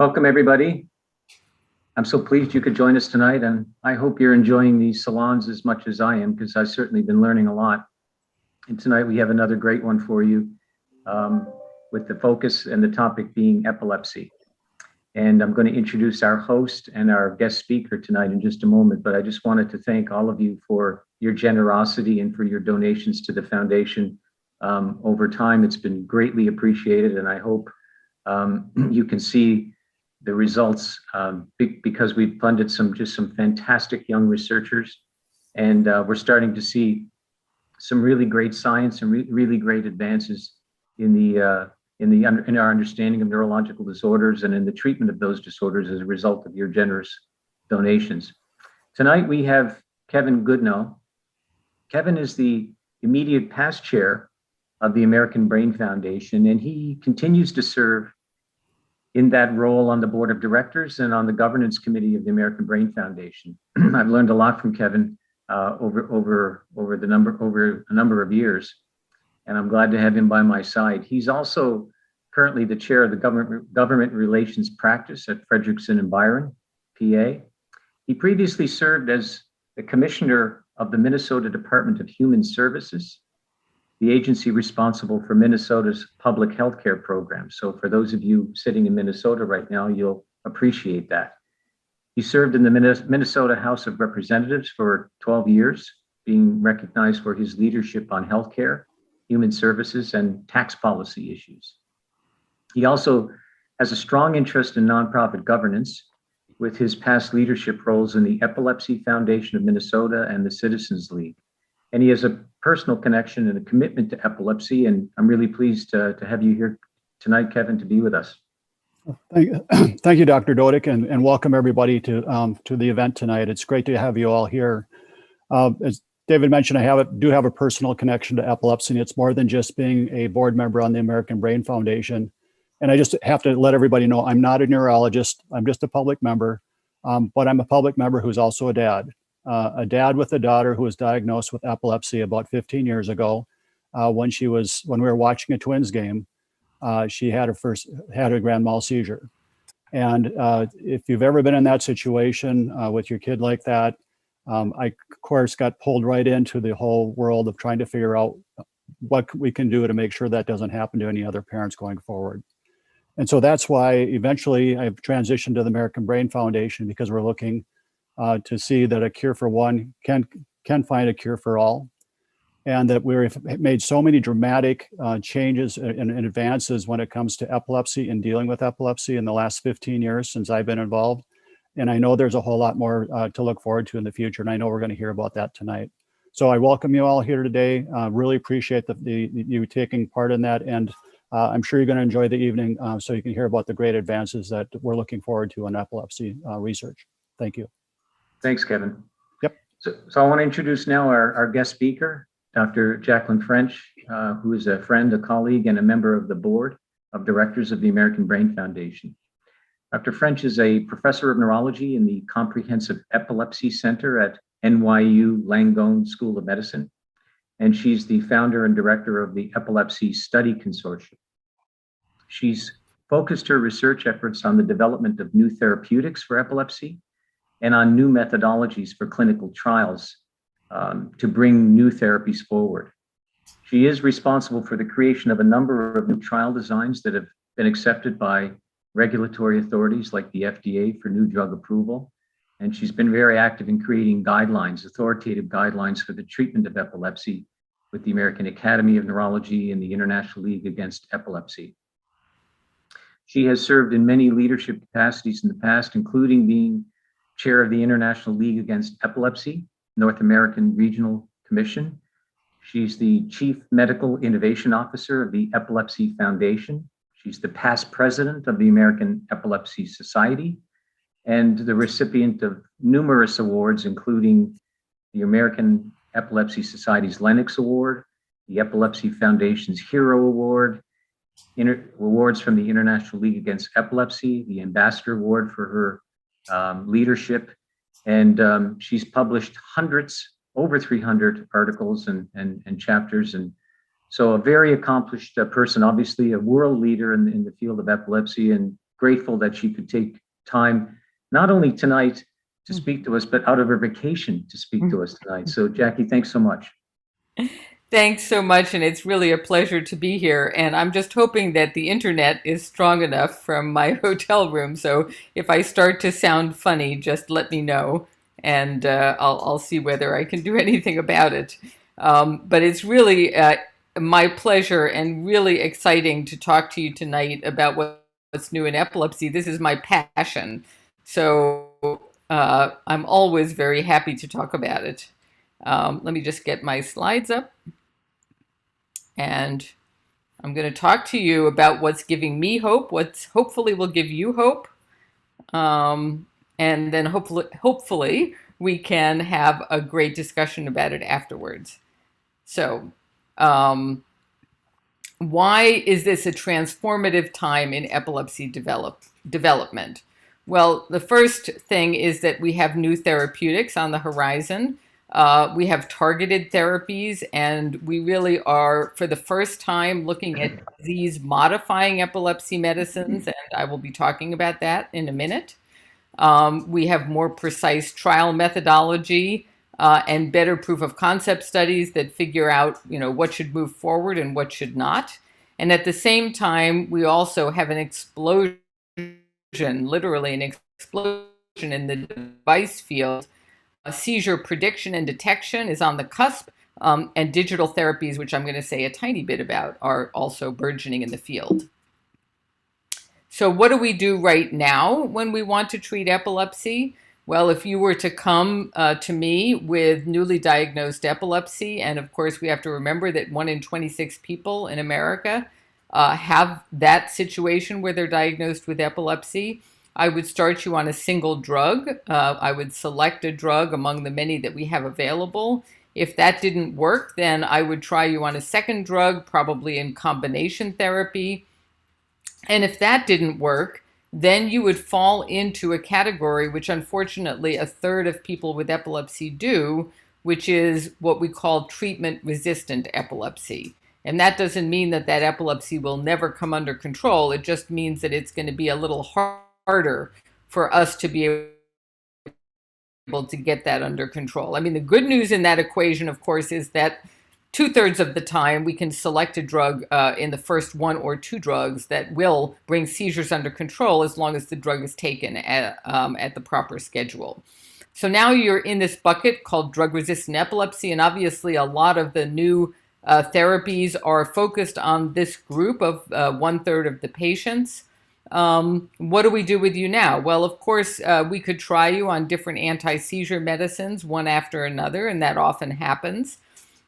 Welcome, everybody. I'm so pleased you could join us tonight, and I hope you're enjoying these salons as much as I am, because I've certainly been learning a lot. And tonight we have another great one for you, with the focus and the topic being epilepsy. And I'm going to introduce our host and our guest speaker tonight in just a moment, but I just wanted to thank all of you for your generosity and for your donations to the foundation. Over time, it's been greatly appreciated, and I hope you can see the results because we've funded some fantastic young researchers, and we're starting to see some really great science and really great advances in our understanding of neurological disorders and in the treatment of those disorders as a result of your generous donations. Tonight we have Kevin Goodno. Kevin is the immediate past chair of the American Brain Foundation, and he continues to serve in that role on the board of directors and on the governance committee of the American Brain Foundation. I've learned a lot from Kevin over a number of years, and I'm glad to have him by my side. He's also currently the chair of the government relations practice at Frederickson and Byron, PA. He previously served as the commissioner of the Minnesota Department of Human Services, the agency responsible for Minnesota's public health care program. So for those of you sitting in Minnesota right now, you'll appreciate that. He served in the Minnesota House of Representatives for 12 years, being recognized for his leadership on healthcare, human services, and tax policy issues. He also has a strong interest in nonprofit governance, with his past leadership roles in the Epilepsy Foundation of Minnesota and the Citizens League. And he has a personal connection and a commitment to epilepsy, and I'm really pleased to have you here tonight, Kevin, to be with us. Thank you, Dr. Dodick, and welcome everybody to the event tonight. It's great to have you all here. As David mentioned, I do have a personal connection to epilepsy, and it's more than just being a board member on the American Brain Foundation. And I just have to let everybody know I'm not a neurologist. I'm just a public member, but I'm a public member who's also a dad with a daughter who was diagnosed with epilepsy about 15 years ago. When we were watching a Twins game, she had a grand mal seizure. And if you've ever been in that situation with your kid like that, I, of course, got pulled right into the whole world of trying to figure out what we can do to make sure that doesn't happen to any other parents going forward. And so that's why eventually I've transitioned to the American Brain Foundation, because we're looking to see that a cure for one can find a cure for all. And that we've made so many dramatic changes and advances when it comes to epilepsy and dealing with epilepsy in the last 15 years since I've been involved. And I know there's a whole lot more to look forward to in the future, and I know we're going to hear about that tonight. So I welcome you all here today. Really appreciate you taking part in that, and I'm sure you're going to enjoy the evening so you can hear about the great advances that we're looking forward to in epilepsy research. Thank you. Thanks, Kevin. Yep. So I want to introduce now our guest speaker, Dr. Jacqueline French, who is a friend, a colleague, and a member of the board of directors of the American Brain Foundation. Dr. French is a professor of neurology in the Comprehensive Epilepsy Center at NYU Langone School of Medicine, and she's the founder and director of the Epilepsy Study Consortium. She's focused her research efforts on the development of new therapeutics for epilepsy and on new methodologies for clinical trials to bring new therapies forward. She is responsible for the creation of a number of new trial designs that have been accepted by regulatory authorities like the FDA for new drug approval. And she's been very active in creating guidelines, authoritative guidelines for the treatment of epilepsy with the American Academy of Neurology and the International League Against Epilepsy. She has served in many leadership capacities in the past, including being chair of the International League Against Epilepsy, North American Regional Commission. She's the Chief Medical Innovation Officer of the Epilepsy Foundation. She's the past president of the American Epilepsy Society and the recipient of numerous awards, including the American Epilepsy Society's Lennox Award, the Epilepsy Foundation's Hero Award, awards from the International League Against Epilepsy, the Ambassador Award for her leadership. And she's published over 300 articles and chapters. And so a very accomplished person, obviously a world leader in the field of epilepsy, and grateful that she could take time, not only tonight to speak to us, but out of her vacation to speak to us tonight. So Jackie, thanks so much. Thanks so much, and it's really a pleasure to be here. And I'm just hoping that the internet is strong enough from my hotel room. So if I start to sound funny, just let me know, and I'll see whether I can do anything about it. But it's really my pleasure and really exciting to talk to you tonight about what's new in epilepsy. This is my passion. So I'm always very happy to talk about it. Let me just get my slides up. And I'm going to talk to you about what's giving me hope, what's hopefully will give you hope. And then hopefully we can have a great discussion about it afterwards. So why is this a transformative time in epilepsy development? Well, the first thing is that we have new therapeutics on the horizon. We have targeted therapies, and we really are, for the first time, looking at disease-modifying epilepsy medicines, and I will be talking about that in a minute. We have more precise trial methodology and better proof of concept studies that figure out, what should move forward and what should not. And at the same time, we also have an explosion, literally an explosion in the device field. Seizure prediction and detection is on the cusp, and digital therapies, which I'm going to say a tiny bit about, are also burgeoning in the field. So what do we do right now when we want to treat epilepsy? Well, if you were to come to me with newly diagnosed epilepsy, and of course we have to remember that 1 in 26 people in America have that situation where they're diagnosed with epilepsy, I would start you on a single drug. I would select a drug among the many that we have available. If that didn't work, then I would try you on a second drug, probably in combination therapy. And if that didn't work, then you would fall into a category which unfortunately a third of people with epilepsy do, which is what we call treatment-resistant epilepsy. And that doesn't mean that that epilepsy will never come under control. It just means that it's going to be a little harder for us to be able to get that under control. I mean, the good news in that equation, of course, is that 2/3 of the time we can select a drug in the first 1 or 2 drugs that will bring seizures under control as long as the drug is taken at the proper schedule. So now you're in this bucket called drug-resistant epilepsy, and obviously a lot of the new therapies are focused on this group of 1/3 of the patients. What do we do with you now? Well, of course, we could try you on different anti-seizure medicines, one after another, and that often happens.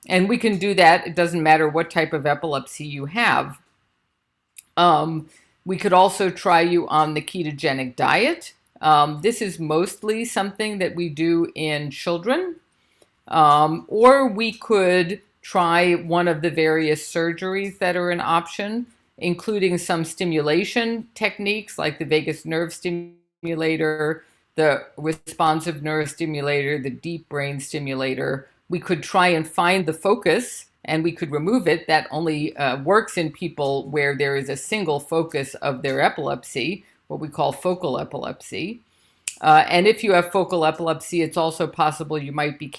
And we can do that. It doesn't matter what type of epilepsy you have. We could also try you on the ketogenic diet. This is mostly something that we do in children. Or we could try one of the various surgeries that are an option, including some stimulation techniques like the vagus nerve stimulator, the responsive nerve stimulator, the deep brain stimulator. We could try and find the focus, and we could remove it. That only works in people where there is a single focus of their epilepsy, what we call focal epilepsy. And if you have focal epilepsy, it's also possible you might be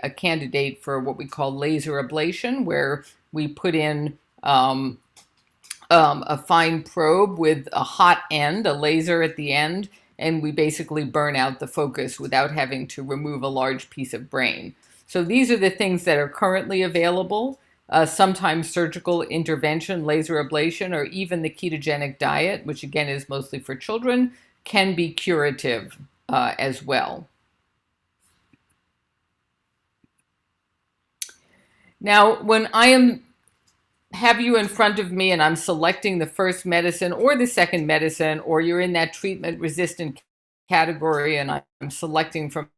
a candidate for what we call laser ablation, where we put in a fine probe with a hot end, a laser at the end, and we basically burn out the focus without having to remove a large piece of brain. So these are the things that are currently available. Sometimes surgical intervention, laser ablation, or even the ketogenic diet, which again is mostly for children, can be curative as well. Now, when I have you in front of me and I'm selecting the first medicine or the second medicine, or you're in that treatment-resistant category and I'm selecting from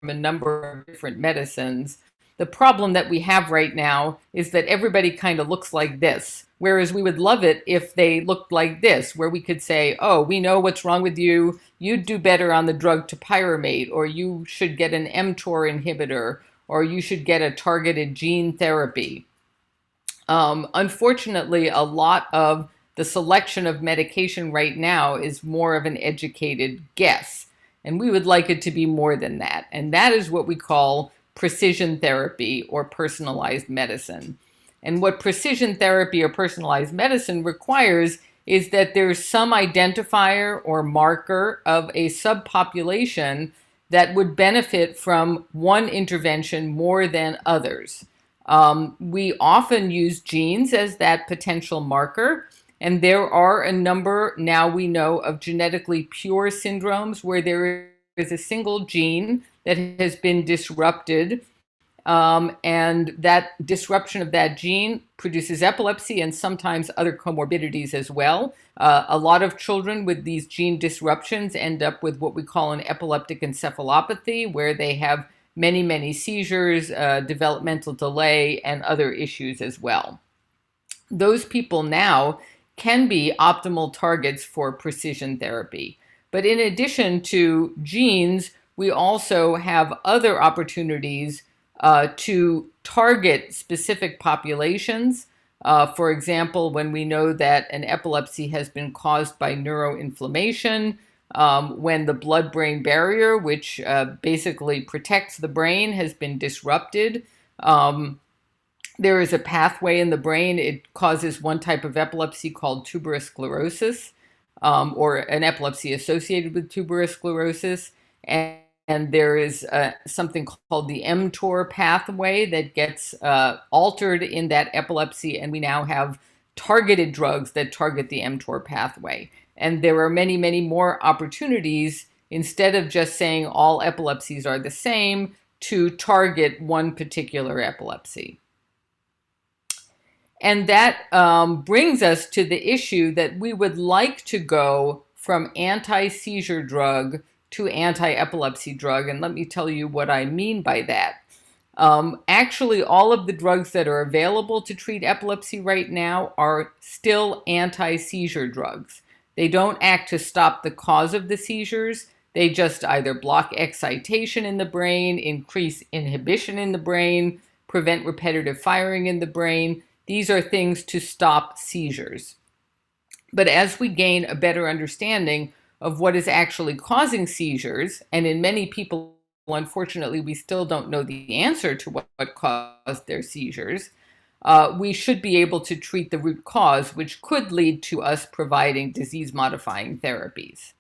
a number of different medicines, the problem that we have right now is that everybody kind of looks like this, whereas we would love it if they looked like this, where we could say, oh, we know what's wrong with you, you'd do better on the drug topiramate, or you should get an mTOR inhibitor, or you should get a targeted gene therapy. Unfortunately, a lot of the selection of medication right now is more of an educated guess. And we would like it to be more than that. And that is what we call precision therapy or personalized medicine. And what precision therapy or personalized medicine requires is that there's some identifier or marker of a subpopulation that would benefit from one intervention more than others. We often use genes as that potential marker. And there are a number, now we know, of genetically pure syndromes where there is a single gene that has been disrupted. And that disruption of that gene produces epilepsy and sometimes other comorbidities as well. A lot of children with these gene disruptions end up with what we call an epileptic encephalopathy, where they have many, many seizures, developmental delay, and other issues as well. Those people now can be optimal targets for precision therapy. But in addition to genes, we also have other opportunities to target specific populations. For example, when we know that an epilepsy has been caused by neuroinflammation, when the blood-brain barrier, which basically protects the brain, has been disrupted, there is a pathway in the brain. It causes one type of epilepsy called tuberous sclerosis, or an epilepsy associated with tuberous sclerosis. And there is something called the mTOR pathway that gets altered in that epilepsy. And we now have targeted drugs that target the mTOR pathway. And there are many, many more opportunities, instead of just saying all epilepsies are the same, to target one particular epilepsy. And that brings us to the issue that we would like to go from anti-seizure drug to anti-epilepsy drug. And let me tell you what I mean by that. Actually, all of the drugs that are available to treat epilepsy right now are still anti-seizure drugs. They don't act to stop the cause of the seizures. They just either block excitation in the brain, increase inhibition in the brain, prevent repetitive firing in the brain. These are things to stop seizures. But as we gain a better understanding of what is actually causing seizures, and in many people, unfortunately, we still don't know the answer to what caused their seizures, we should be able to treat the root cause, which could lead to us providing disease-modifying therapies.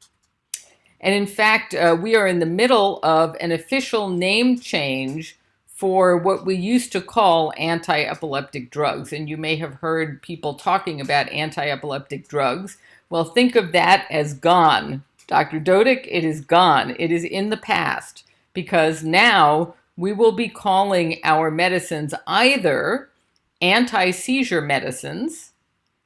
And in fact, we are in the middle of an official name change for what we used to call anti-epileptic drugs. And you may have heard people talking about anti-epileptic drugs. Well, think of that as gone. Dr. Dodick, it is gone. It is in the past, because now we will be calling our medicines either anti-seizure medicines,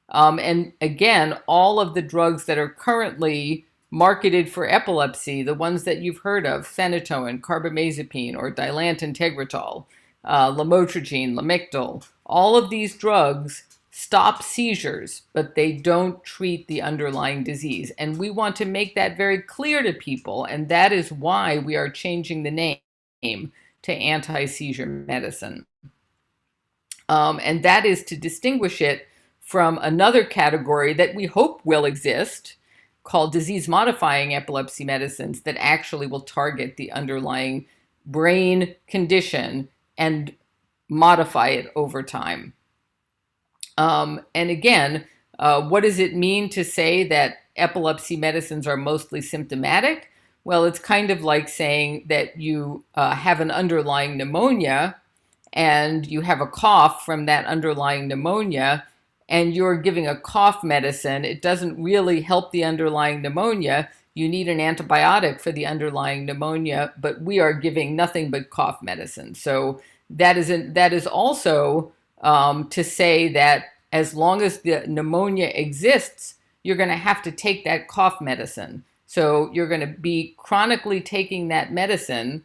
and again, all of the drugs that are currently marketed for epilepsy, the ones that you've heard of, phenytoin, carbamazepine, or dilantin tegretol, lamotrigine, lamictal, all of these drugs stop seizures, but they don't treat the underlying disease. And we want to make that very clear to people, and that is why we are changing the name to anti-seizure medicine. And that is to distinguish it from another category that we hope will exist, called disease-modifying epilepsy medicines, that actually will target the underlying brain condition and modify it over time. And again, what does it mean to say that epilepsy medicines are mostly symptomatic? Well, it's kind of like saying that you have an underlying pneumonia and you have a cough from that underlying pneumonia, and you're giving a cough medicine. It doesn't really help the underlying pneumonia. You need an antibiotic for the underlying pneumonia, but we are giving nothing but cough medicine. So that is also to say that as long as the pneumonia exists, you're going to have to take that cough medicine. So you're going to be chronically taking that medicine.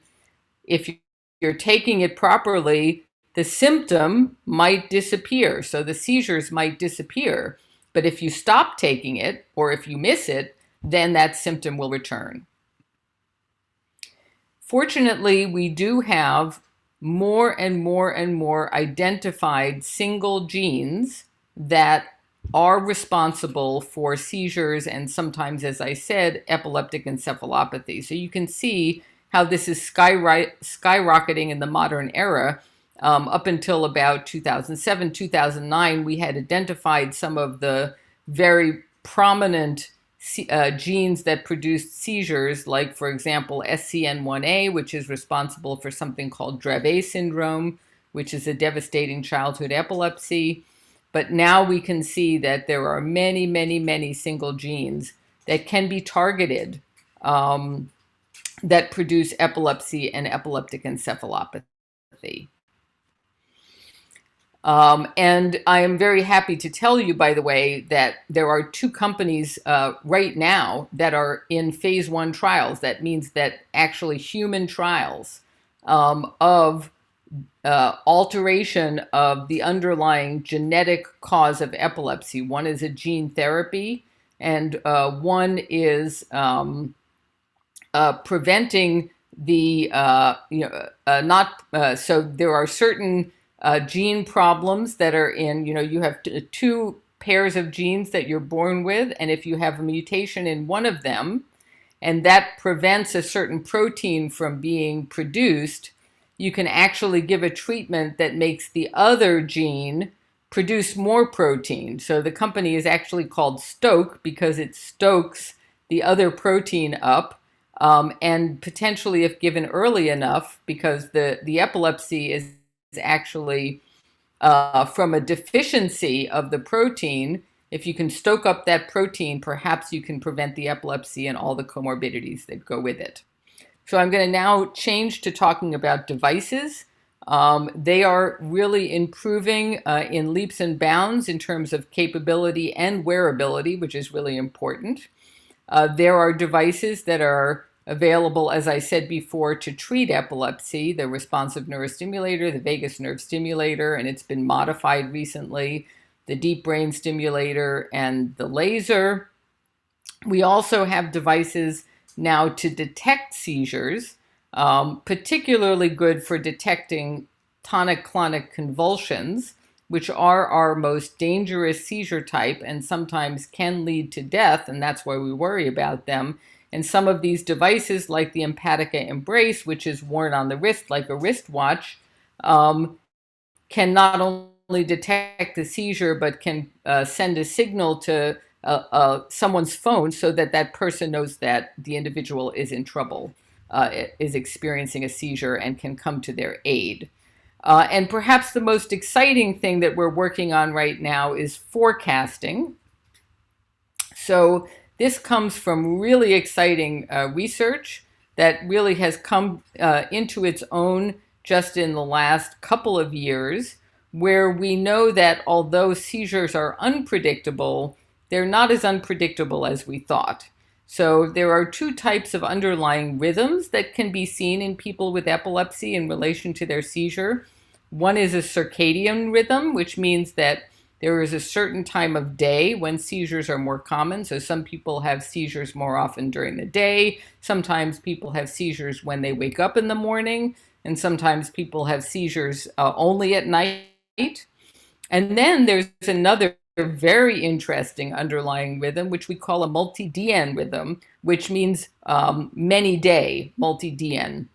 If you're taking it properly, the symptom might disappear. So the seizures might disappear. But if you stop taking it, or if you miss it, then that symptom will return. Fortunately, we do have more and more and more identified single genes that are responsible for seizures and sometimes, as I said, epileptic encephalopathy. So you can see how this is skyrocketing in the modern era. Up until about 2007, 2009, we had identified some of the very prominent genes that produced seizures, like, for example, SCN1A, which is responsible for something called Dravet syndrome, which is a devastating childhood epilepsy. But now we can see that there are many, many, many single genes that can be targeted that produce epilepsy and epileptic encephalopathy. And I am very happy to tell you, by the way, that there are 2 companies right now that are in phase 1 trials. That means that actually human trials of alteration of the underlying genetic cause of epilepsy. One is a gene therapy, and one is preventing the, so there are certain gene problems that are in, you have 2 pairs of genes that you're born with, and if you have a mutation in one of them, and that prevents a certain protein from being produced, you can actually give a treatment that makes the other gene produce more protein. So the company is actually called Stoke because it stokes the other protein up, and potentially, if given early enough, because the epilepsy is actually from a deficiency of the protein. If you can stoke up that protein, perhaps you can prevent the epilepsy and all the comorbidities that go with it. So I'm going to now change to talking about devices. They are really improving in leaps and bounds in terms of capability and wearability, which is really important. There are devices that are available, as I said before, to treat epilepsy, the responsive neurostimulator, the vagus nerve stimulator, and it's been modified recently, the deep brain stimulator, and the laser. We also have devices now to detect seizures, particularly good for detecting tonic-clonic convulsions, which are our most dangerous seizure type and sometimes can lead to death, and that's why we worry about them. And some of these devices, like the Empatica Embrace, which is worn on the wrist like a wristwatch, can not only detect the seizure, but can send a signal to someone's phone so that that person knows that the individual is in trouble, is experiencing a seizure, and can come to their aid. And perhaps the most exciting thing that we're working on right now is forecasting. So this comes from really exciting research that really has come into its own just in the last couple of years, where we know that although seizures are unpredictable, they're not as unpredictable as we thought. So there are 2 types of underlying rhythms that can be seen in people with epilepsy in relation to their seizure. One is a circadian rhythm, which means that there is a certain time of day when seizures are more common. So some people have seizures more often during the day. Sometimes people have seizures when they wake up in the morning. And sometimes people have seizures only at night. And then there's another very interesting underlying rhythm, which we call a multi-DN rhythm, which means many day, multi-DN.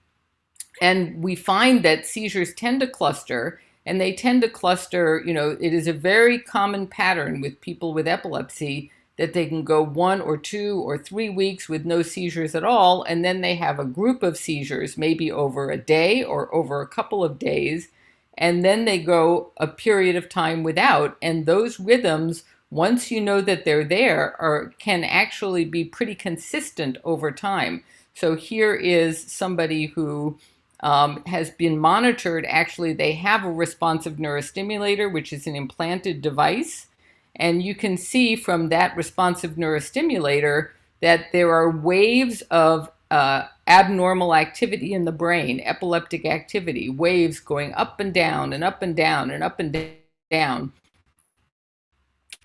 And we find that seizures tend to cluster, and they tend to cluster, it is a very common pattern with people with epilepsy that they can go 1 or 2 or 3 weeks with no seizures at all, and then they have a group of seizures, maybe over a day or over a couple of days, and then they go a period of time without. And those rhythms, once you know that they're there, can actually be pretty consistent over time. So here is somebody who has been monitored. Actually, they have a responsive neurostimulator, which is an implanted device. And you can see from that responsive neurostimulator that there are waves of abnormal activity in the brain, epileptic activity, waves going up and down and up and down and up and down.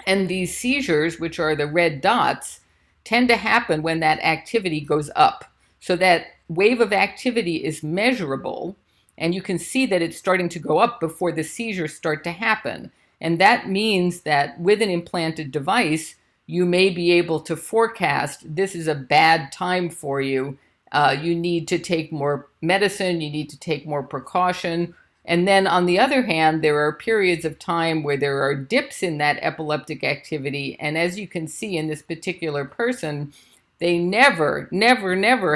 And these seizures, which are the red dots, tend to happen when that activity goes up. So that wave of activity is measurable, and you can see that it's starting to go up before the seizures start to happen. And that means that with an implanted device, you may be able to forecast this is a bad time for you. You need to take more medicine, you need to take more precaution. And then on the other hand, there are periods of time where there are dips in that epileptic activity. And as you can see in this particular person, they never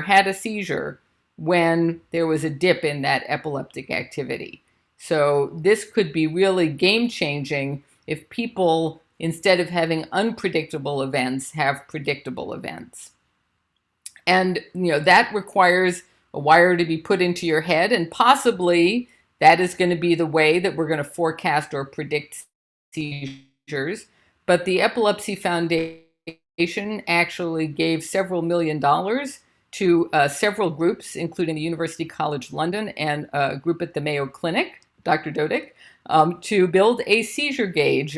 had a seizure when there was a dip in that epileptic activity. So this could be really game changing if people, instead of having unpredictable events, have predictable events. And that requires a wire to be put into your head, and possibly that is going to be the way that we're going to forecast or predict seizures. But the Epilepsy Foundation actually gave several $1 million to several groups, including the University College London and a group at the Mayo Clinic, Dr. Dodick, to build a seizure gauge,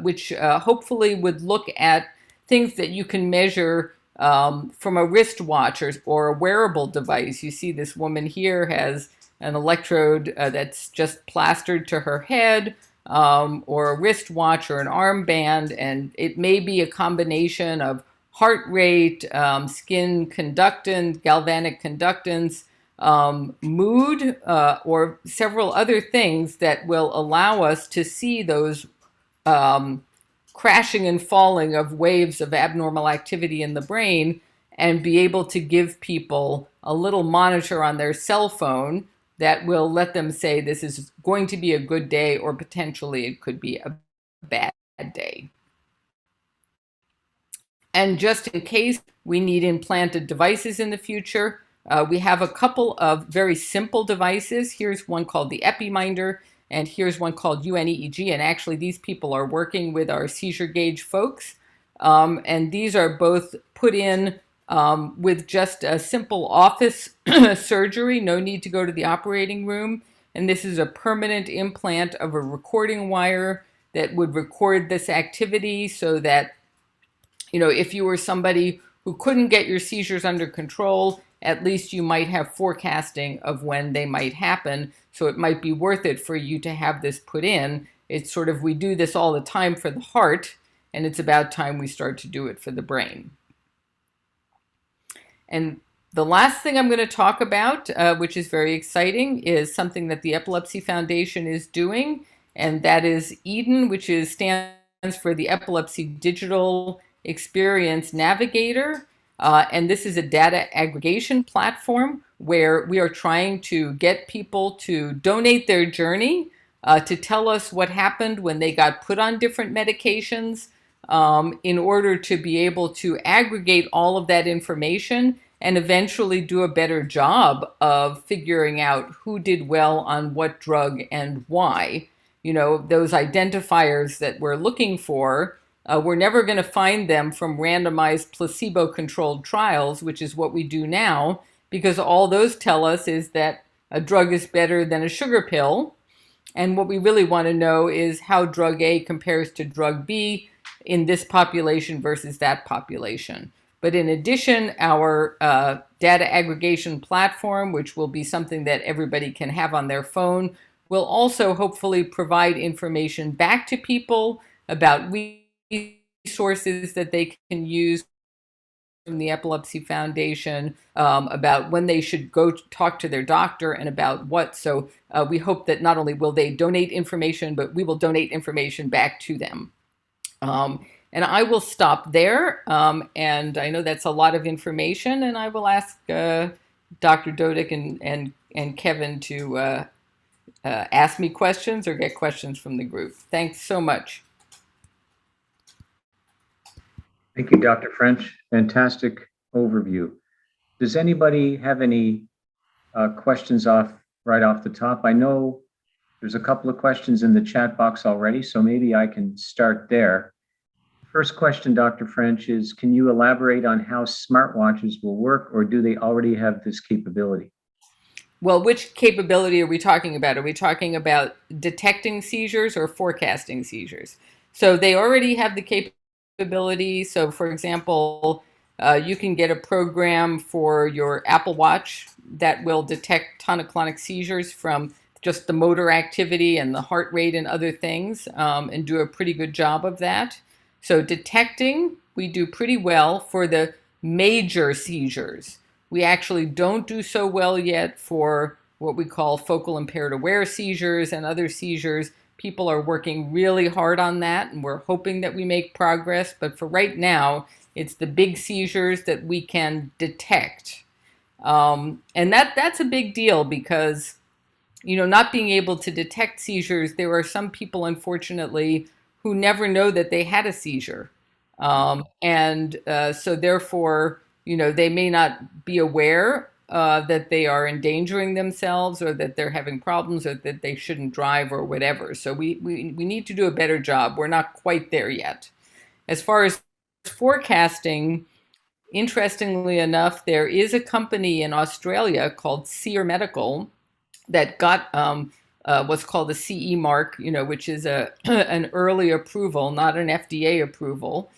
which hopefully would look at things that you can measure from a wristwatch or a wearable device. You see this woman here has an electrode that's just plastered to her head, or a wristwatch or an armband, and it may be a combination of heart rate, skin conductance, galvanic conductance, mood, or several other things that will allow us to see those crashing and falling of waves of abnormal activity in the brain, and be able to give people a little monitor on their cell phone that will let them say this is going to be a good day, or potentially it could be a bad day. And just in case we need implanted devices in the future, we have a couple of very simple devices. Here's one called the Epiminder, and here's one called UNEEG. And actually, these people are working with our Seizure Gauge folks. And these are both put in with just a simple office surgery, no need to go to the operating room. And this is a permanent implant of a recording wire that would record this activity, so that, if you were somebody who couldn't get your seizures under control, at least you might have forecasting of when they might happen. So it might be worth it for you to have this put in. It's sort of, we do this all the time for the heart, and it's about time we start to do it for the brain. And the last thing I'm going to talk about, which is very exciting, is something that the Epilepsy Foundation is doing, and that is EDEN, which stands for the Epilepsy Digital Experience Navigator. And this is a data aggregation platform where we are trying to get people to donate their journey, to tell us what happened when they got put on different medications, in order to be able to aggregate all of that information and eventually do a better job of figuring out who did well on what drug and why. Those identifiers that we're looking for, we're never going to find them from randomized placebo-controlled trials, which is what we do now, because all those tell us is that a drug is better than a sugar pill. And what we really want to know is how drug A compares to drug B in this population versus that population. But in addition, our data aggregation platform, which will be something that everybody can have on their phone, will also hopefully provide information back to people about resources that they can use from the Epilepsy Foundation, about when they should go talk to their doctor and about what. So we hope that not only will they donate information, but we will donate information back to them. And I will stop there. And I know that's a lot of information, and I will ask Dr. Dodick and Kevin to ask me questions or get questions from the group. Thanks so much. Thank you, Dr. French. Fantastic overview. Does anybody have any questions right off the top? I know there's a couple of questions in the chat box already, so maybe I can start there. First question, Dr. French, is can you elaborate on how smartwatches will work, or do they already have this capability? Well, which capability are we talking about? Are we talking about detecting seizures or forecasting seizures? So they already have the capability. So for example, you can get a program for your Apple Watch that will detect tonic-clonic seizures from just the motor activity and the heart rate and other things, and do a pretty good job of that. So detecting, we do pretty well for the major seizures. We actually don't do so well yet for what we call focal impaired aware seizures and other seizures. People are working really hard on that, and we're hoping that we make progress. But for right now, it's the big seizures that we can detect. And that's a big deal because, not being able to detect seizures, there are some people, unfortunately, who never know that they had a seizure. So therefore, they may not be aware that they are endangering themselves or that they're having problems or that they shouldn't drive or whatever. So we need to do a better job. We're not quite there yet. As far as forecasting, interestingly enough, there is a company in Australia called Seer Medical that got what's called a CE mark, which is an early approval, not an FDA approval,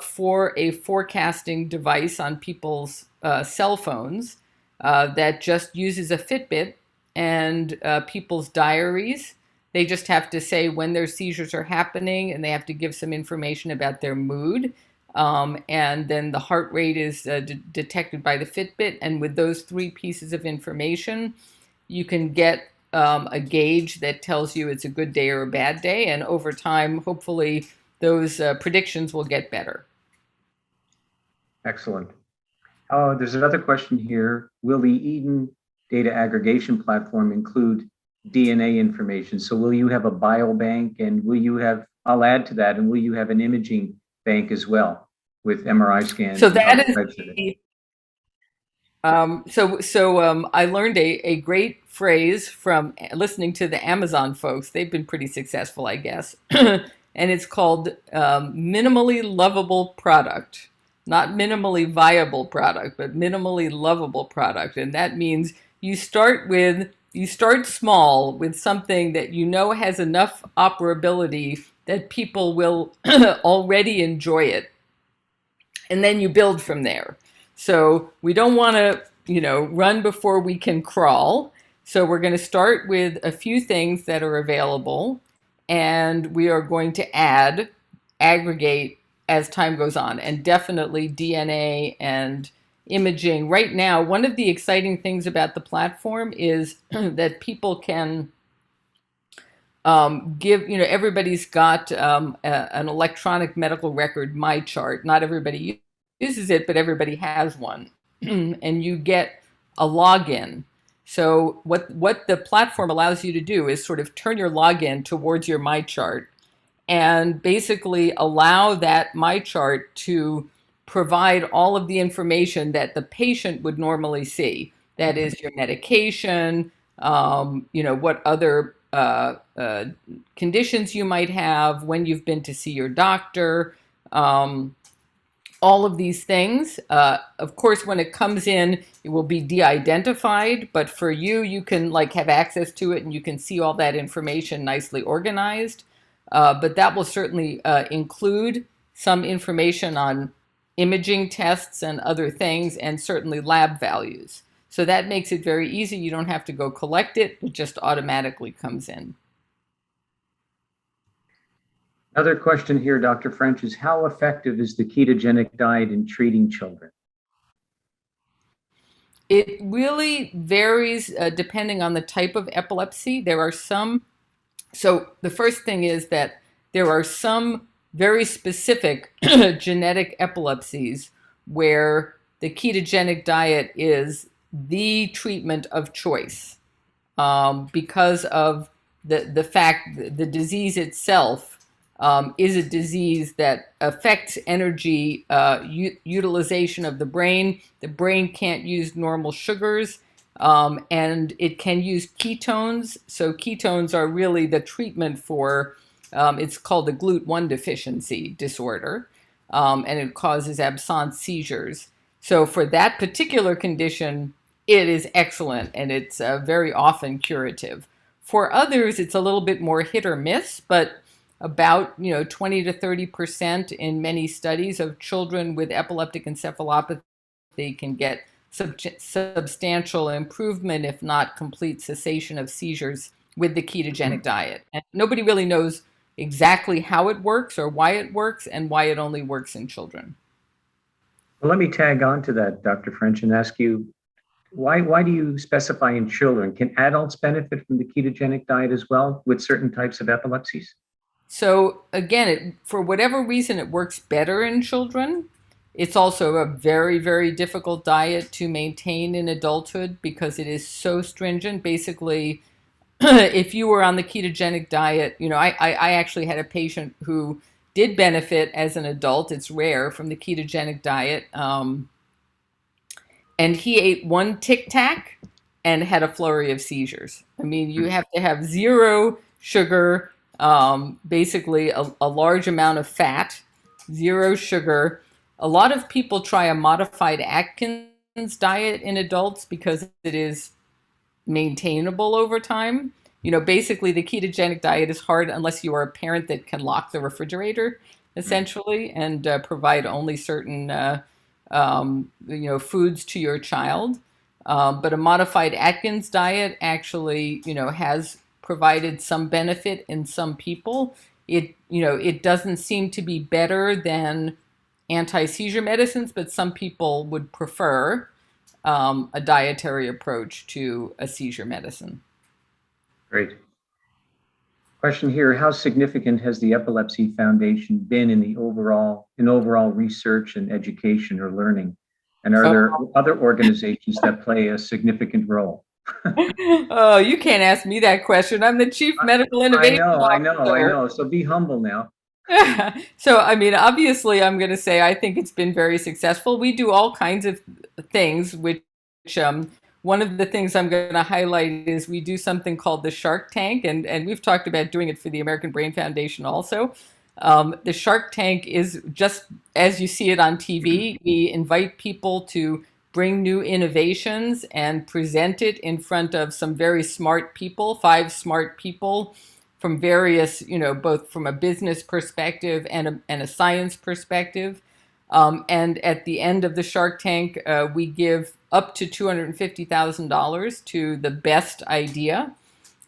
for a forecasting device on people's cell phones that just uses a Fitbit and people's diaries. They just have to say when their seizures are happening, and they have to give some information about their mood. And then the heart rate is detected by the Fitbit. And with those 3 pieces of information, you can get a gauge that tells you it's a good day or a bad day. And over time, hopefully, those predictions will get better. Excellent. Oh, there's another question here. Will the Eden data aggregation platform include DNA information? So will you have a biobank, and I'll add to that, and will you have an imaging bank as well with MRI scans? So that is I learned a great phrase from listening to the Amazon folks. They've been pretty successful, I guess. And it's called minimally lovable product. Not minimally viable product, but minimally lovable product. And that means you start small with something that has enough operability that people will already enjoy it. And then you build from there. So we don't want to, run before we can crawl. So we're going to start with a few things that are available, and we are going to aggregate as time goes on, and definitely DNA and imaging. Right now, one of the exciting things about the platform is that people can give, everybody's got an electronic medical record, MyChart. Not everybody uses it, but everybody has one. And you get a login. So what the platform allows you to do is sort of turn your login towards your MyChart and basically allow that MyChart to provide all of the information that the patient would normally see. That is your medication, what other conditions you might have, when you've been to see your doctor, all of these things. Of course, when it comes in, it will be de-identified, but for you can have access to it and you can see all that information nicely organized. But that will certainly include some information on imaging tests and other things, and certainly lab values. So that makes it very easy. You don't have to go collect it. It just automatically comes in. Another question here, Dr. French, is how effective is the ketogenic diet in treating children? It really varies depending on the type of epilepsy. So the first thing is that there are some very specific genetic epilepsies where the ketogenic diet is the treatment of choice because of the fact that the disease itself is a disease that affects energy utilization of the brain. The brain can't use normal sugars, and it can use ketones. So ketones are really the treatment for, it's called a GLUT1 deficiency disorder, and it causes absence seizures. So for that particular condition, it is excellent, and it's very often curative. For others, it's a little bit more hit or miss, but about 20 to 30% in many studies of children with epileptic encephalopathy can get substantial improvement, if not complete cessation of seizures with the ketogenic diet. And nobody really knows exactly how it works or why it works and why it only works in children. Well, let me tag on to that, Dr. French, and ask you, why do you specify in children? Can adults benefit from the ketogenic diet as well with certain types of epilepsies? So again, for whatever reason, it works better in children. It's also a very, very difficult diet to maintain in adulthood because it is so stringent. Basically, if you were on the ketogenic diet, I actually had a patient who did benefit as an adult. It's rare from the ketogenic diet. And he ate one Tic Tac and had a flurry of seizures. I mean, you have to have zero sugar, basically a large amount of fat, zero sugar. A lot of people try a modified Atkins diet in adults because it is maintainable over time. Basically the ketogenic diet is hard unless you are a parent that can lock the refrigerator, essentially, and provide only certain foods to your child. But a modified Atkins diet actually, has provided some benefit in some people. It doesn't seem to be better than anti-seizure medicines, but some people would prefer a dietary approach to a seizure medicine. Great. Question here, how significant has the Epilepsy Foundation been in overall research and education or learning? And are there other organizations that play a significant role? Oh, you can't ask me that question. I'm the Chief Medical Innovation Officer. I know. So be humble now. So, I mean, obviously, I'm going to say I think it's been very successful. We do all kinds of things, which one of the things I'm going to highlight is we do something called the Shark Tank, and we've talked about doing it for the American Brain Foundation also. The Shark Tank is just as you see it on TV. We invite people to bring new innovations and present it in front of some very smart people, 5 smart people from various, both from a business perspective and a science perspective. And at the end of the Shark Tank, we give up to $250,000 to the best idea.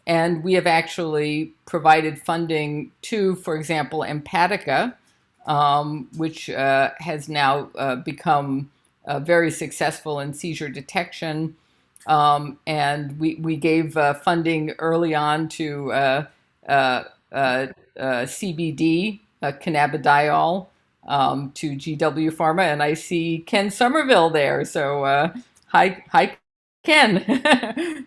And we have actually provided funding to, for example, Empatica, which has now become very successful in seizure detection. And we gave funding early on to CBD, cannabidiol, to GW Pharma, and I see Ken Somerville there. So hi, Ken,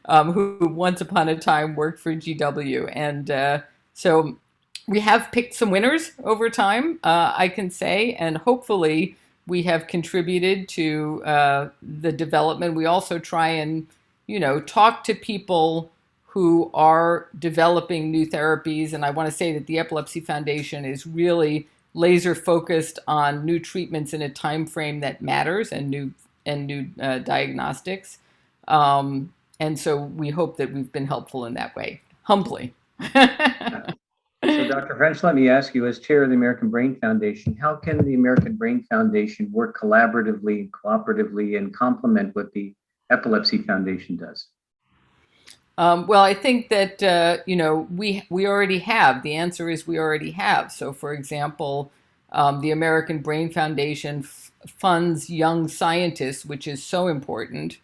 who once upon a time worked for GW. And so we have picked some winners over time, I can say, and hopefully we have contributed to the development. We also try and, talk to people who are developing new therapies. And I want to say that the Epilepsy Foundation is really laser focused on new treatments in a time frame that matters and new diagnostics. And so we hope that we've been helpful in that way, humbly. So Dr. French, let me ask you, as chair of the American Brain Foundation, how can the American Brain Foundation work collaboratively, cooperatively, and complement what the Epilepsy Foundation does? Well, I think that, we already have. The answer is we already have. So, for example, the American Brain Foundation funds young scientists, which is so important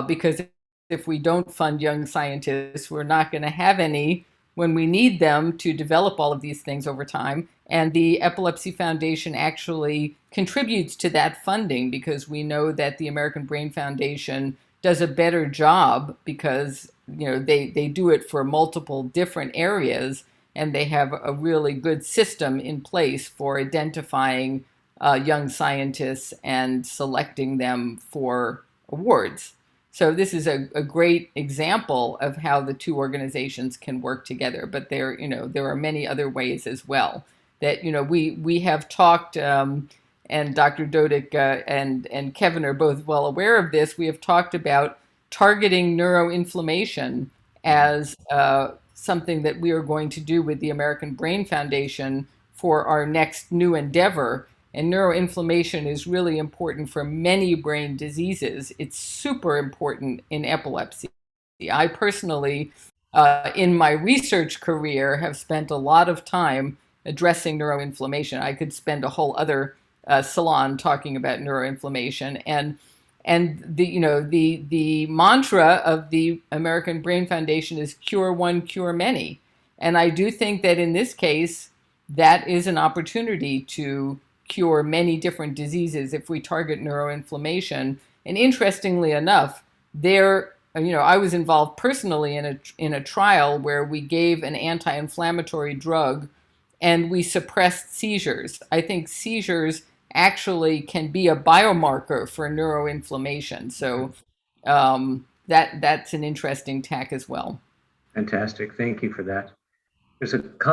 because if we don't fund young scientists, we're not going to have any when we need them to develop all of these things over time. And the Epilepsy Foundation actually contributes to that funding because we know that the American Brain Foundation does a better job because they do it for multiple different areas, and they have a really good system in place for identifying young scientists and selecting them for awards. So this is a great example of how the two organizations can work together. But there are many other ways as well that we have talked. And Dr. Dodick and Kevin are both well aware of this. We have talked about targeting neuroinflammation as something that we are going to do with the American Brain Foundation for our next new endeavor. And neuroinflammation is really important for many brain diseases. It's super important in epilepsy. I personally, in my research career, have spent a lot of time addressing neuroinflammation. I could spend a whole other salon talking about neuroinflammation. And the mantra of the American Brain Foundation is cure one, cure many. And I do think that in this case, that is an opportunity to cure many different diseases if we target neuroinflammation. And interestingly enough, I was involved personally in a trial where we gave an anti-inflammatory drug and we suppressed seizures. I think seizures actually can be a biomarker for neuroinflammation. So that's an interesting tack as well. Fantastic. Thank you for that.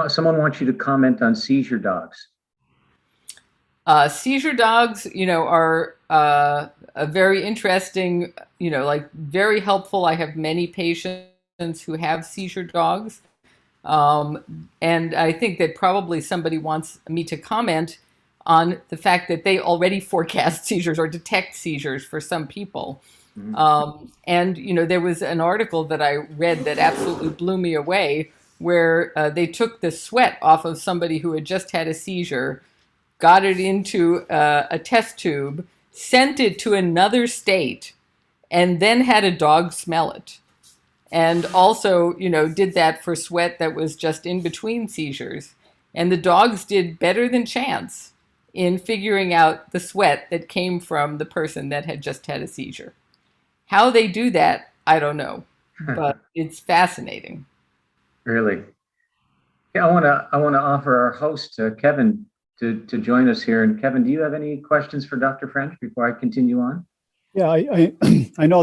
Someone wants you to comment on seizure dogs. Seizure dogs, are a very interesting, very helpful. I have many patients who have seizure dogs. And I think that probably somebody wants me to comment on the fact that they already forecast seizures or detect seizures for some people. And there was an article that I read that absolutely blew me away, where they took the sweat off of somebody who had just had a seizure, got it into a test tube, sent it to another state, and then had a dog smell it. And also, did that for sweat that was just in between seizures. And the dogs did better than chance in figuring out the sweat that came from the person that had just had a seizure. How they do that, I don't know, but it's fascinating. Really? Yeah, I want to offer our host, Kevin, to join us here. And Kevin, do you have any questions for Dr. French before I continue on? Yeah, I know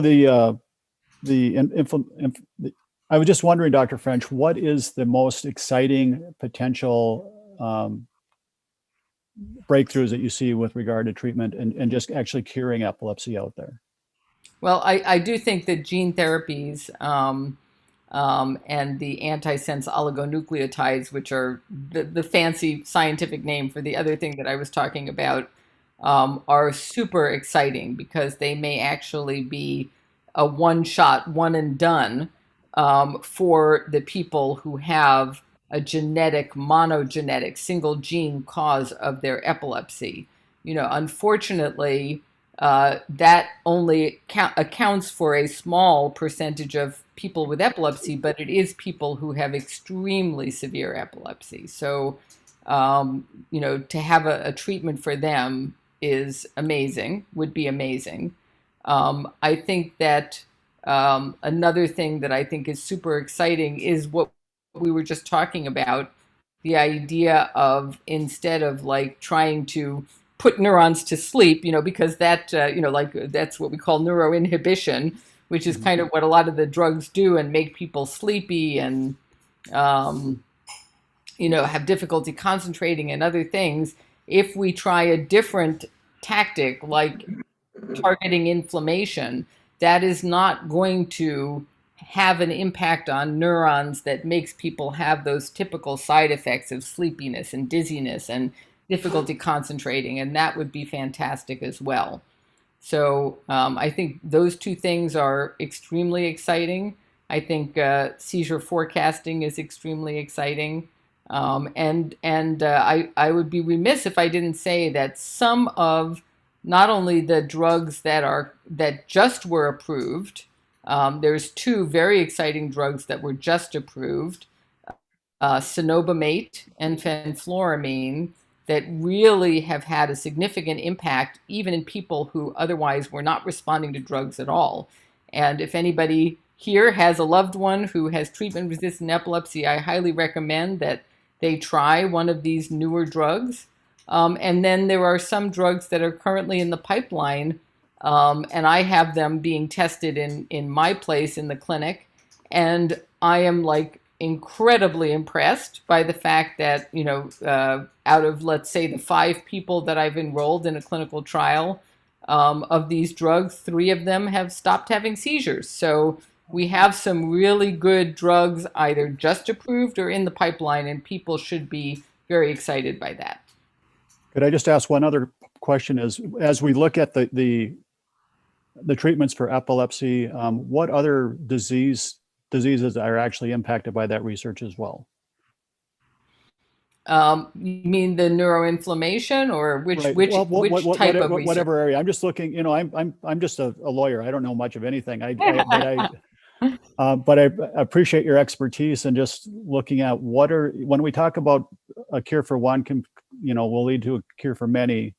I was just wondering, Dr. French, what is the most exciting potential breakthroughs that you see with regard to treatment and just actually curing epilepsy out there? Well, I do think that gene therapies and the antisense oligonucleotides, which are the fancy scientific name for the other thing that I was talking about, are super exciting because they may actually be a one-shot, one and done for the people who have a monogenetic, single gene cause of their epilepsy. Unfortunately, that only accounts for a small percentage of people with epilepsy, but it is people who have extremely severe epilepsy. So, to have a treatment for them is amazing, would be amazing. I think that another thing that I think is super exciting is what we were just talking about, the idea of, instead of like trying to put neurons to sleep, because that, that's what we call neuroinhibition, which is kind of what a lot of the drugs do and make people sleepy and, have difficulty concentrating and other things. If we try a different tactic, like targeting inflammation, that is not going to have an impact on neurons that makes people have those typical side effects of sleepiness and dizziness and difficulty concentrating, and that would be fantastic as well. So I think those two things are extremely exciting. I think seizure forecasting is extremely exciting. And I would be remiss if I didn't say that some of not only the drugs that just were approved, there's two very exciting drugs that were just approved, cenobamate and fenfluramine, that really have had a significant impact even in people who otherwise were not responding to drugs at all. And if anybody here has a loved one who has treatment-resistant epilepsy, I highly recommend that they try one of these newer drugs. And then there are some drugs that are currently in the pipeline, and I have them being tested in my place in the clinic. And I am incredibly impressed by the fact that, out of, let's say, the 5 people that I've enrolled in a clinical trial of these drugs, 3 of them have stopped having seizures. So we have some really good drugs either just approved or in the pipeline, and people should be very excited by that. Could I just ask one other question? As we look at the treatments for epilepsy, what other diseases are actually impacted by that research as well? You mean the neuroinflammation, or which Right. which Well, which type of research? whatever area. I'm just looking. You know, I'm just a lawyer. I don't know much of anything. But I appreciate your expertise and just looking at when we talk about a cure for one will lead to a cure for many.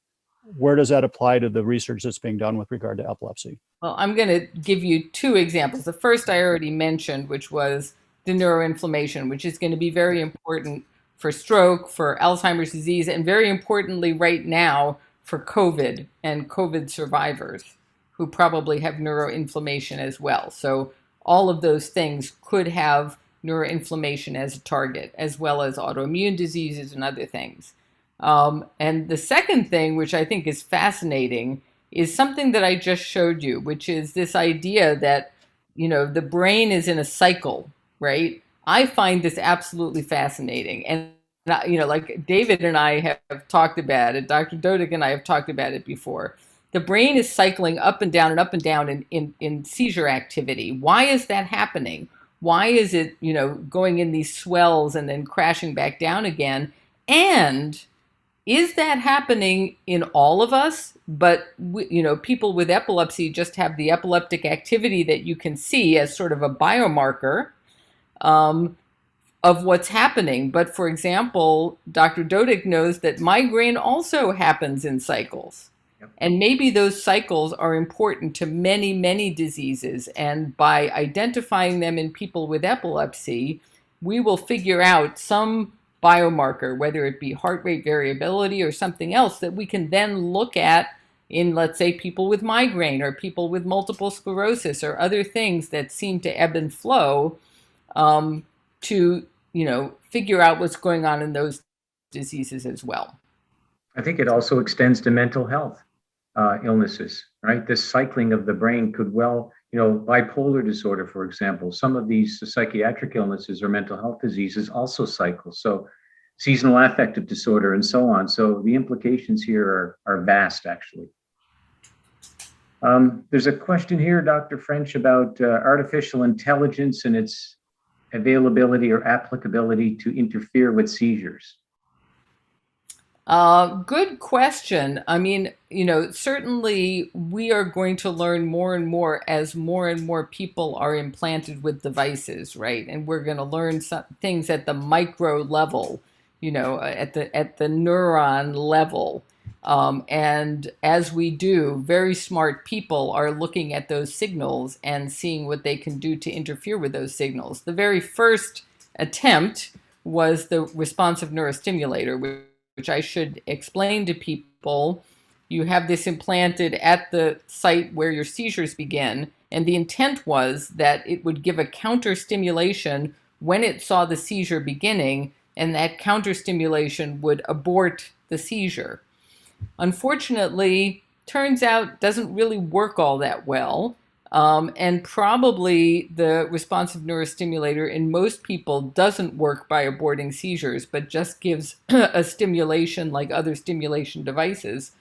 Where does that apply to the research that's being done with regard to epilepsy? Well, I'm going to give you two examples. The first I already mentioned, which was the neuroinflammation, which is going to be very important for stroke, for Alzheimer's disease, and very importantly right now for COVID and COVID survivors who probably have neuroinflammation as well. So all of those things could have neuroinflammation as a target, as well as autoimmune diseases and other things. And the second thing, which I think is fascinating, is something that I just showed you, which is this idea that, the brain is in a cycle, right? I find this absolutely fascinating. And, like David and I have talked about it, Dr. Dodick and I have talked about it before. The brain is cycling up and down and up and down in seizure activity. Why is that happening? Why is it, going in these swells and then crashing back down again? And is that happening in all of us? But, people with epilepsy just have the epileptic activity that you can see as sort of a biomarker of what's happening. But for example, Dr. Dodick knows that migraine also happens in cycles. Yep. And maybe those cycles are important to many, many diseases. And by identifying them in people with epilepsy, we will figure out some biomarker, whether it be heart rate variability or something else, that we can then look at in, let's say, people with migraine or people with multiple sclerosis or other things that seem to ebb and flow, to, figure out what's going on in those diseases as well. I think it also extends to mental health illnesses, right? This cycling of the brain could bipolar disorder, for example, some of these psychiatric illnesses or mental health diseases also cycle. So seasonal affective disorder and so on. So the implications here are vast, actually. There's a question here, Dr. French, about artificial intelligence and its availability or applicability to interfere with seizures. Good question. I mean, certainly we are going to learn more and more as more and more people are implanted with devices, right? And we're going to learn some things at the micro level, at the neuron level. And as we do, very smart people are looking at those signals and seeing what they can do to interfere with those signals. The very first attempt was the responsive neurostimulator, which I should explain to people. You have this implanted at the site where your seizures begin, and the intent was that it would give a counter stimulation when it saw the seizure beginning, and that counter stimulation would abort the seizure. Unfortunately, turns out doesn't really work all that well. And probably the responsive neurostimulator in most people doesn't work by aborting seizures, but just gives a stimulation like other stimulation devices.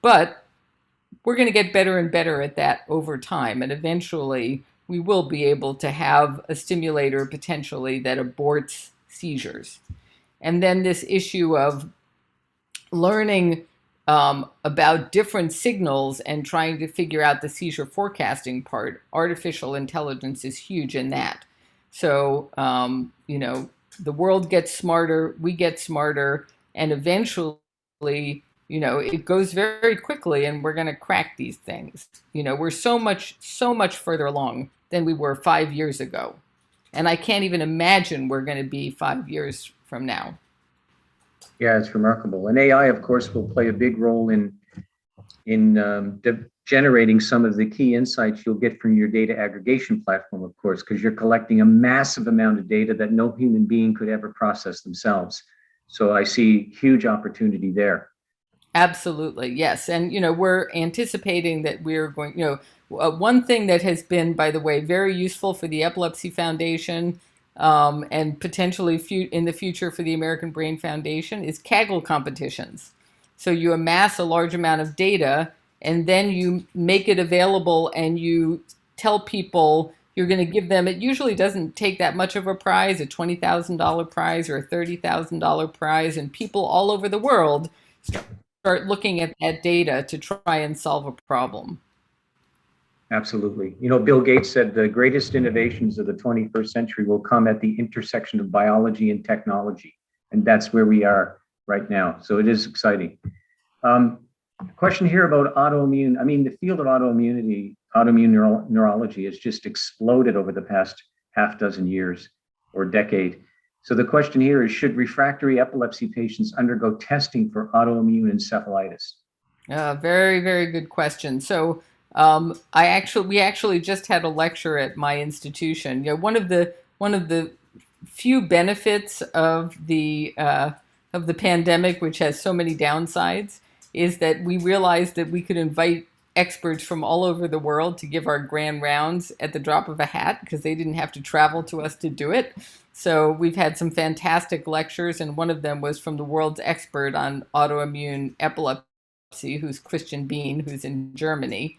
But we're going to get better and better at that over time. And eventually we will be able to have a stimulator potentially that aborts seizures. And then this issue of learning about different signals and trying to figure out the seizure forecasting part. Artificial intelligence is huge in that. So, the world gets smarter, we get smarter, and eventually, it goes very quickly and we're going to crack these things. We're so much further along than we were 5 years ago. And I can't even imagine we're going to be 5 years from now. Yeah, it's remarkable. And AI, of course, will play a big role in generating some of the key insights you'll get from your data aggregation platform, of course, because you're collecting a massive amount of data that no human being could ever process themselves. So I see huge opportunity there. Absolutely, yes. And, we're anticipating that we're going, one thing that has been, by the way, very useful for the Epilepsy Foundation, and potentially in the future for the American Brain Foundation, is Kaggle competitions. So you amass a large amount of data, and then you make it available, and you tell people you're going to give them, it usually doesn't take that much of a prize, a $20,000 prize or a $30,000 prize, and people all over the world start looking at that data to try and solve a problem. Absolutely. You know, Bill Gates said the greatest innovations of the 21st century will come at the intersection of biology and technology. And that's where we are right now. So it is exciting. Question here about autoimmune. I mean, the field of autoimmunity, autoimmune neurology has just exploded over the past half dozen years or decade. So the question here is, should refractory epilepsy patients undergo testing for autoimmune encephalitis? Very, very good question. So we actually just had a lecture at my institution. You know, one of the few benefits of the pandemic, which has so many downsides, is that we realized that we could invite experts from all over the world to give our grand rounds at the drop of a hat, because they didn't have to travel to us to do it. So we've had some fantastic lectures, and one of them was from the world's expert on autoimmune epilepsy, who's Christian Bean, who's in Germany.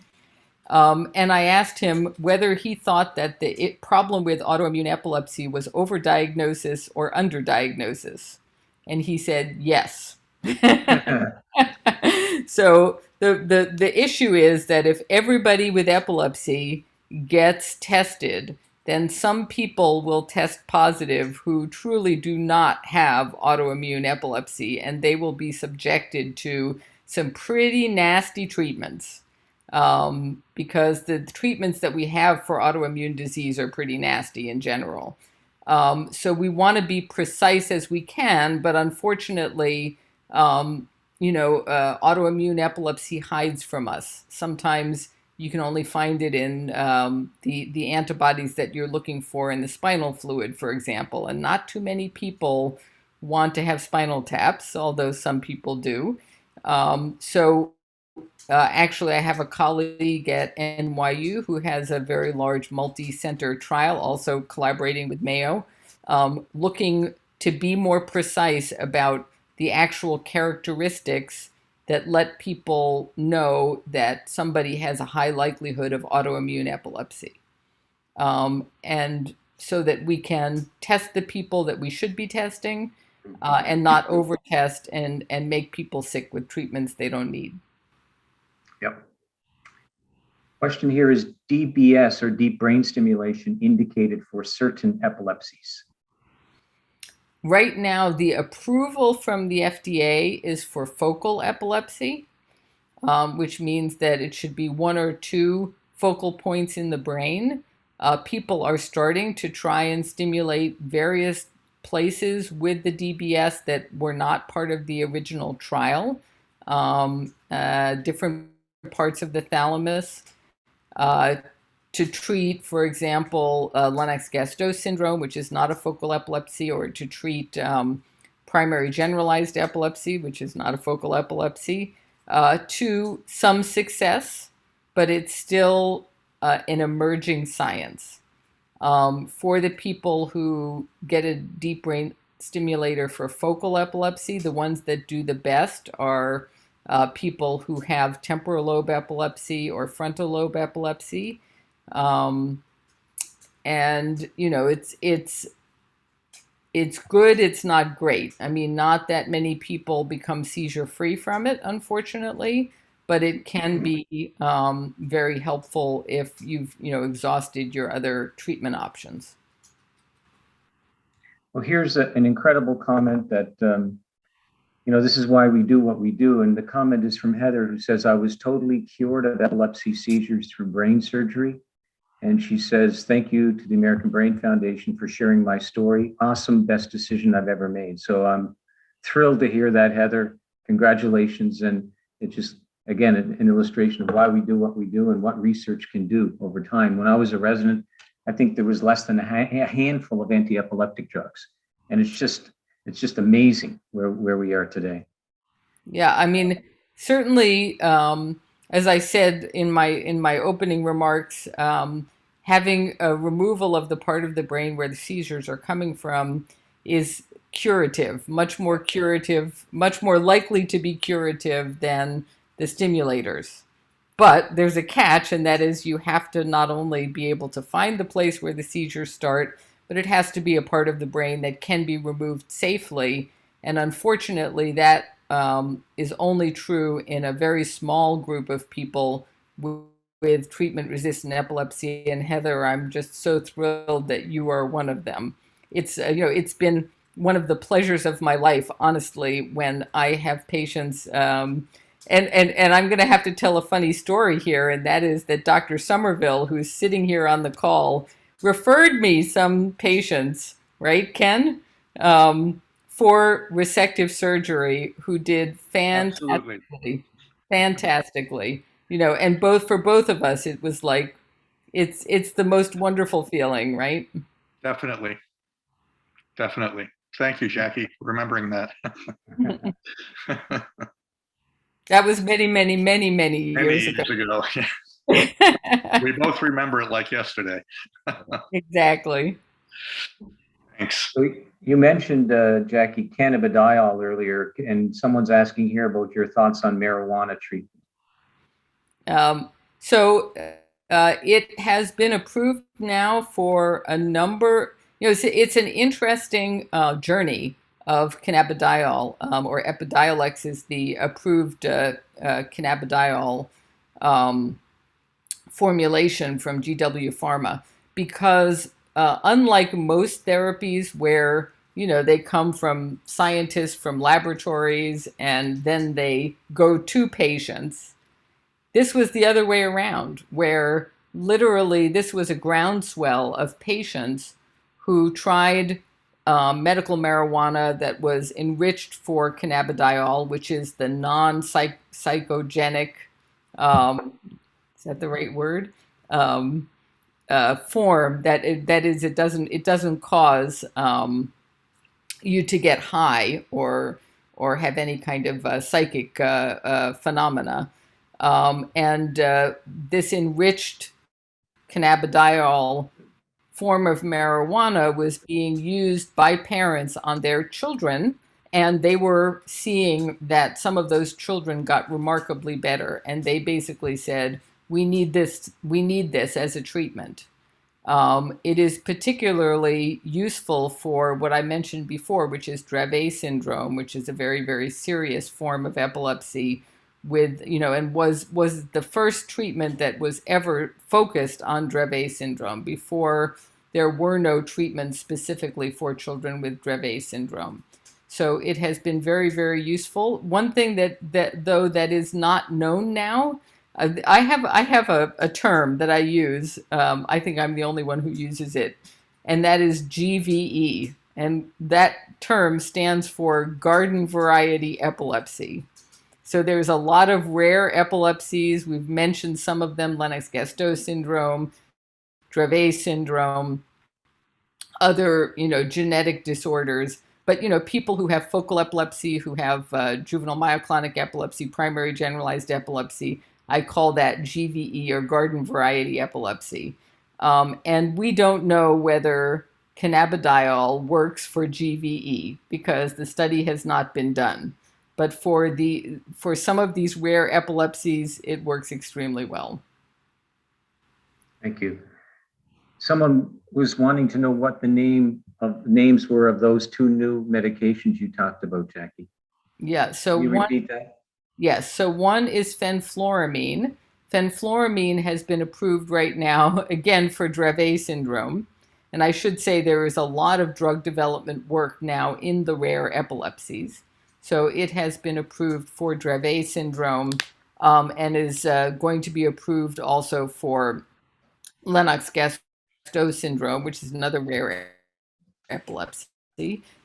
And I asked him whether he thought that the problem with autoimmune epilepsy was overdiagnosis or underdiagnosis. And he said yes. So the issue is that if everybody with epilepsy gets tested, then some people will test positive who truly do not have autoimmune epilepsy, and they will be subjected to some pretty nasty treatments, because the treatments that we have for autoimmune disease are pretty nasty in general. So we want to be precise as we can, but unfortunately, autoimmune epilepsy hides from us. Sometimes you can only find it in the antibodies that you're looking for in the spinal fluid, for example. And not too many people want to have spinal taps, although some people do. Actually, I have a colleague at NYU who has a very large multi-center trial, also collaborating with Mayo, looking to be more precise about the actual characteristics that let people know that somebody has a high likelihood of autoimmune epilepsy. And so that we can test the people that we should be testing, and not over-test and make people sick with treatments they don't need. Yep. Question here is DBS, or deep brain stimulation, indicated for certain epilepsies? Right now, the approval from the FDA is for focal epilepsy, which means that it should be 1 or 2 focal points in the brain. People are starting to try and stimulate various places with the DBS that were not part of the original trial, different parts of the thalamus, to treat, for example, Lennox-Gastaut syndrome, which is not a focal epilepsy, or to treat primary generalized epilepsy, which is not a focal epilepsy, to some success, but it's still an emerging science. For the people who get a deep brain stimulator for focal epilepsy, the ones that do the best are people who have temporal lobe epilepsy or frontal lobe epilepsy. And you know, it's good, it's not great. I mean, not that many people become seizure free from it, unfortunately, but it can be very helpful if you've exhausted your other treatment options. Well, here's an incredible comment that this is why we do what we do. And the comment is from Heather, who says, I was totally cured of epilepsy seizures through brain surgery. And she says, thank you to the American Brain Foundation for sharing my story. Awesome, best decision I've ever made. So I'm thrilled to hear that, Heather. Congratulations. And it's just, again, an illustration of why we do what we do and what research can do over time. When I was a resident, I think there was less than a handful of anti-epileptic drugs. And it's just amazing where we are today. Yeah, I mean, certainly, as I said in my opening remarks, having a removal of the part of the brain where the seizures are coming from is curative, much more curative, much more likely to be curative than the stimulators. But there's a catch, and that is you have to not only be able to find the place where the seizures start, but it has to be a part of the brain that can be removed safely. And unfortunately, that is only true in a very small group of people with treatment-resistant epilepsy. And Heather, I'm just so thrilled that you are one of them. It's it's been one of the pleasures of my life, honestly, when I have patients. And I'm going to have to tell a funny story here, and that is that Dr. Somerville, who's sitting here on the call, referred me some patients, right, Ken, for resective surgery who did fantastically, and for both of us, it was like, it's the most wonderful feeling, right? Definitely. Definitely. Thank you, Jackie, for remembering that. That was many, many, many, many years ago. We both remember it like yesterday. Exactly. Thanks. So you mentioned, Jackie, cannabidiol earlier, and someone's asking here about your thoughts on marijuana treatment. It has been approved now for a number, it's an interesting journey of cannabidiol, or Epidiolex is the approved cannabidiol formulation from GW Pharma, because unlike most therapies where, they come from scientists from laboratories and then they go to patients, this was the other way around, where literally this was a groundswell of patients who tried medical marijuana that was enriched for cannabidiol, which is the non-psychogenic, is that the right word? Form that is, it doesn't cause you to get high or have any kind of psychic phenomena. This enriched cannabidiol form of marijuana was being used by parents on their children, and they were seeing that some of those children got remarkably better, and they basically said, we need this as a treatment. It is particularly useful for what I mentioned before, which is Dravet syndrome, which is a very, very serious form of epilepsy with, and was the first treatment that was ever focused on Dravet syndrome. Before, there were no treatments specifically for children with Dravet syndrome. So it has been very, very useful. One thing that is not known now, I have a term that I use. I think I'm the only one who uses it, and that is GVE. And that term stands for garden variety epilepsy. So there's a lot of rare epilepsies. We've mentioned some of them: Lennox-Gastaut syndrome, Dravet syndrome, other, genetic disorders. But, people who have focal epilepsy, who have juvenile myoclonic epilepsy, primary generalized epilepsy, I call that GVE, or garden variety epilepsy. And we don't know whether cannabidiol works for GVE because the study has not been done. But for some of these rare epilepsies, it works extremely well. Thank you. Someone was wanting to know what the names were of those two new medications you talked about, Jackie. Yeah. So can you repeat that? Yes. So one is fenfluramine. Fenfluramine has been approved right now, again, for Dravet syndrome. And I should say there is a lot of drug development work now in the rare epilepsies. So it has been approved for Dravet syndrome, and is going to be approved also for Lennox-Gastaut syndrome, which is another rare epilepsy.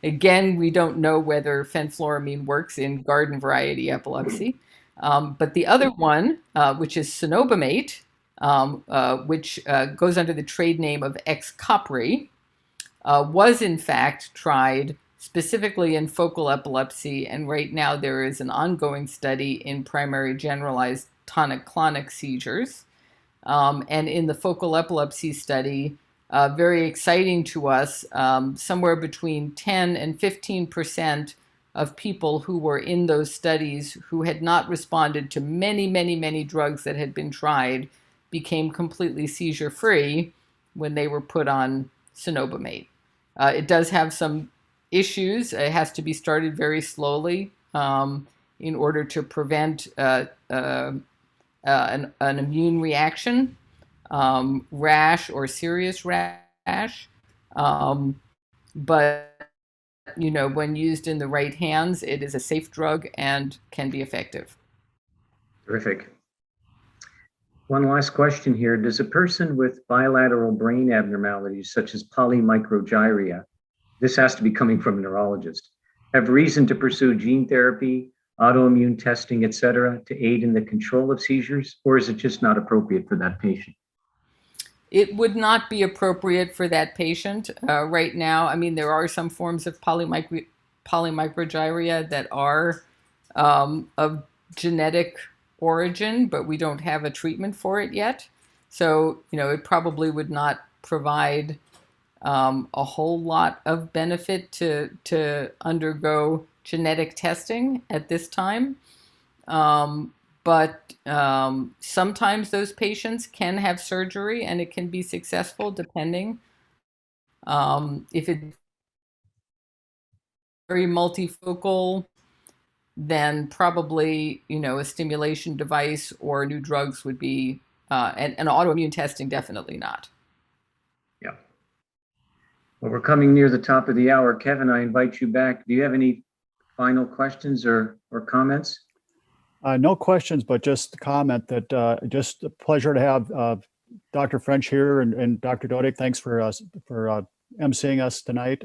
Again, we don't know whether fenfluramine works in garden variety epilepsy. But the other one, which is cenobamate, which goes under the trade name of Xcopri, was in fact tried specifically in focal epilepsy, and right now there is an ongoing study in primary generalized tonic-clonic seizures. And in the focal epilepsy study, very exciting to us. Somewhere between 10 and 15% of people who were in those studies who had not responded to many, many, many drugs that had been tried became completely seizure-free when they were put on cenobamate. It does have some issues. It has to be started very slowly in order to prevent an immune reaction, rash or serious rash. But when used in the right hands, it is a safe drug and can be effective. Terrific. One last question here. Does a person with bilateral brain abnormalities such as polymicrogyria, this has to be coming from a neurologist, have reason to pursue gene therapy, autoimmune testing, et cetera, to aid in the control of seizures, or is it just not appropriate for that patient? It would not be appropriate for that patient right now. I mean, there are some forms of polymicrogyria that are of genetic origin, but we don't have a treatment for it yet. So, it probably would not provide a whole lot of benefit to undergo genetic testing at this time. But sometimes those patients can have surgery and it can be successful depending. If it's very multifocal, then probably, a stimulation device or new drugs would be, and autoimmune testing, definitely not. Yeah. Well, we're coming near the top of the hour. Kevin, I invite you back. Do you have any final questions or comments? No questions, but just to comment that just a pleasure to have Dr. French here and Dr. Dodick. Thanks for emceeing us tonight.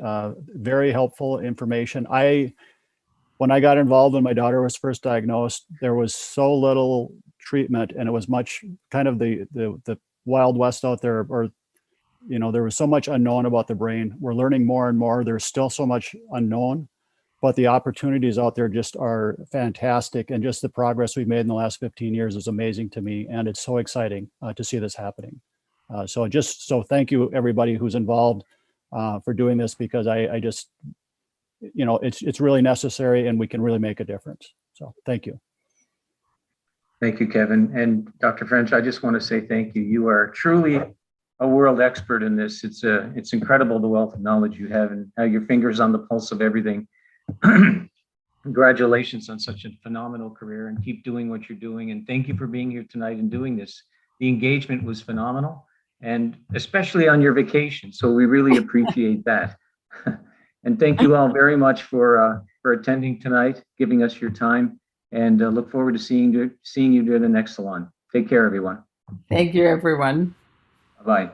Very helpful information. When I got involved when my daughter was first diagnosed, there was so little treatment, and it was much kind of the Wild West out there, or there was so much unknown about the brain. We're learning more and more. There's still so much unknown, but the opportunities out there just are fantastic. And just the progress we've made in the last 15 years is amazing to me. And it's so exciting to see this happening. So thank you everybody who's involved for doing this, because I just, it's really necessary and we can really make a difference. So thank you. Thank you, Kevin. And Dr. French, I just want to say thank you. You are truly a world expert in this. It's incredible the wealth of knowledge you have and how your finger's on the pulse of everything. Congratulations on such a phenomenal career, and keep doing what you're doing. And thank you for being here tonight and doing this. The engagement was phenomenal, and especially on your vacation. So we really appreciate that. And thank you all very much for attending tonight, giving us your time, and look forward to seeing you during the next salon. Take care, everyone. Thank you, everyone. Bye-bye.